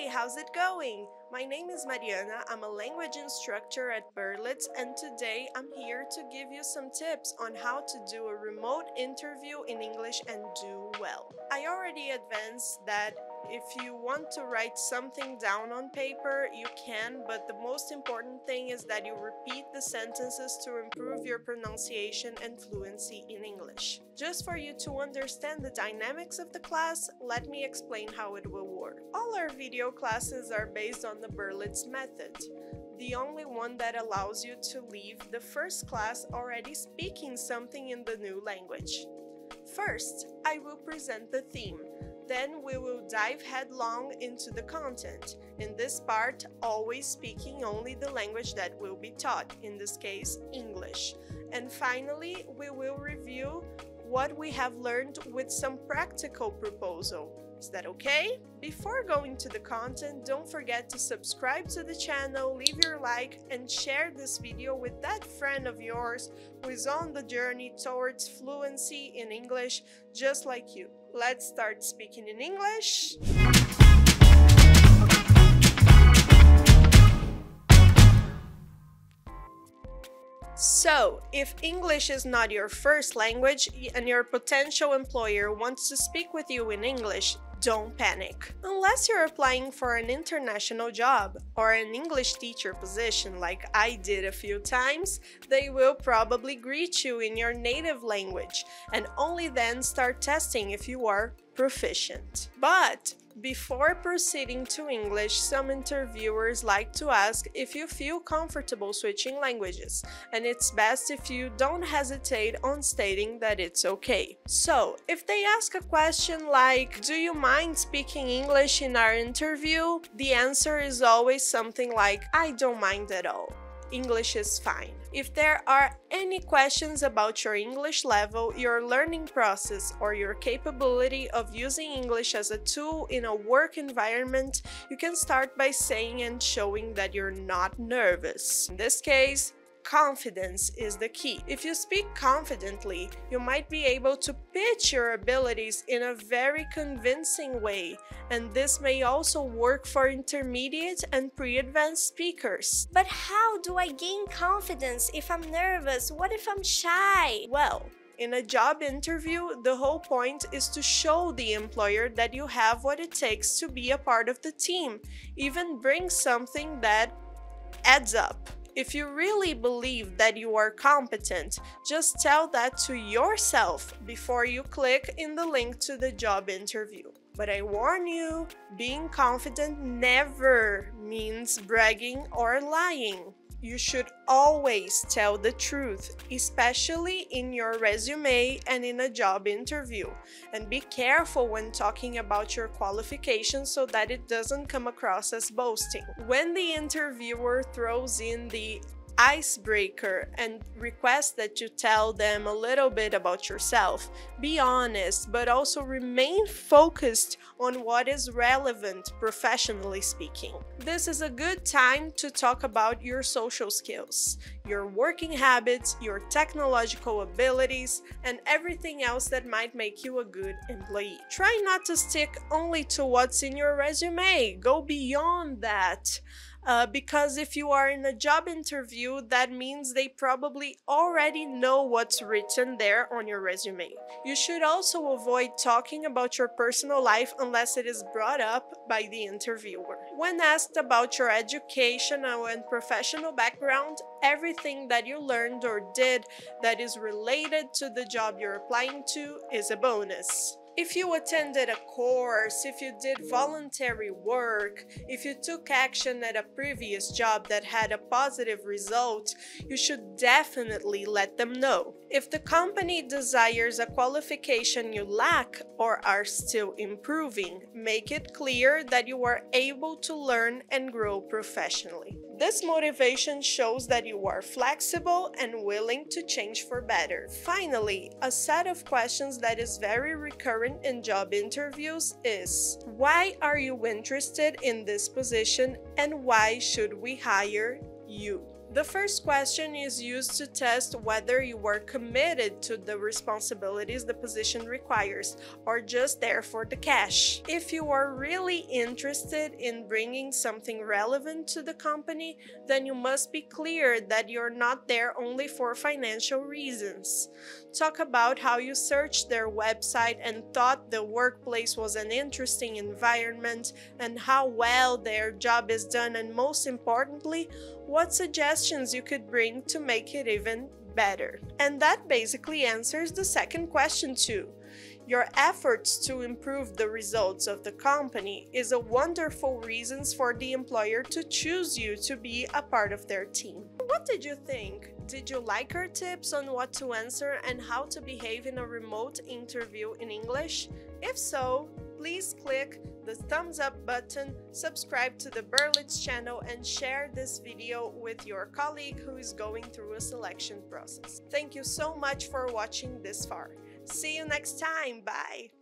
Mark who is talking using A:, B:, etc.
A: how's it going? My name is Mariana, I'm a language instructor at Berlitz, and today I'm here to give you some tips on how to do a remote interview in English and do well. I already advanced that if you want to write something down on paper, you can, but the most important thing is that you repeat the sentences to improve your pronunciation and fluency in English. Just for you to understand the dynamics of the class, let me explain how it will work. All our video classes are based on the Berlitz method, the only one that allows you to leave the first class already speaking something in the new language. First, I will present the theme. Then we will dive headlong into the content. In this part, always speaking only the language that will be taught, in this case, English. And finally, we will review what we have learned with some practical proposal. Is that okay? Before going to the content, don't forget to subscribe to the channel, leave your like, and share this video with that friend of yours who is on the journey towards fluency in English just like you. Let's start speaking in English. So, if English is not your first language and your potential employer wants to speak with you in English, don't panic. Unless you're applying for an international job or an English teacher position like I did a few times, they will probably greet you in your native language and only then start testing if you are proficient. But before proceeding to English, some interviewers like to ask if you feel comfortable switching languages, and it's best if you don't hesitate on stating that it's okay. So, if they ask a question like, "Do you mind speaking English in our interview?" the answer is always something like, "I don't mind at all. English is fine." If there are any questions about your English level, your learning process, or your capability of using English as a tool in a work environment, you can start by saying and showing that you're not nervous. In this case, confidence is the key. If you speak confidently, you might be able to pitch your abilities in a very convincing way, and this may also work for intermediate and pre-advanced speakers.
B: But how do I gain confidence if I'm nervous? What if I'm shy?
A: Well, in a job interview, the whole point is to show the employer that you have what it takes to be a part of the team, even bring something that adds up. If you really believe that you are competent, just tell that to yourself before you click in the link to the job interview. But I warn you, being confident never means bragging or lying. You should always tell the truth, especially in your resume and in a job interview. And be careful when talking about your qualifications so that it doesn't come across as boasting. When the interviewer throws in the icebreaker and request that you tell them a little bit about yourself, be honest, but also remain focused on what is relevant professionally speaking. This is a good time to talk about your social skills, your working habits, your technological abilities, and everything else that might make you a good employee. Try not to stick only to what's in your resume. Go beyond that. Because if you are in a job interview, that means they probably already know what's written there on your resume. You should also avoid talking about your personal life unless it is brought up by the interviewer. When asked about your educational and professional background, everything that you learned or did that is related to the job you're applying to is a bonus. If you attended a course, if you did voluntary work, if you took action at a previous job that had a positive result, you should definitely let them know. If the company desires a qualification you lack or are still improving, make it clear that you are able to learn and grow professionally. This motivation shows that you are flexible and willing to change for better. Finally, a set of questions that is very recurrent in job interviews is: why are you interested in this position and why should we hire you? The first question is used to test whether you are committed to the responsibilities the position requires or just there for the cash. If you are really interested in bringing something relevant to the company, then you must be clear that you're not there only for financial reasons. Talk about how you searched their website and thought the workplace was an interesting environment and how well their job is done, and most importantly, what suggestions you could bring to make it even better. And that basically answers the second question too. Your efforts to improve the results of the company is a wonderful reason for the employer to choose you to be a part of their team. What did you think? Did you like our tips on what to answer and how to behave in a remote interview in English? If so, please click the thumbs up button, subscribe to the Berlitz channel, and share this video with your colleague who is going through a selection process. Thank you so much for watching this far. See you next time. Bye.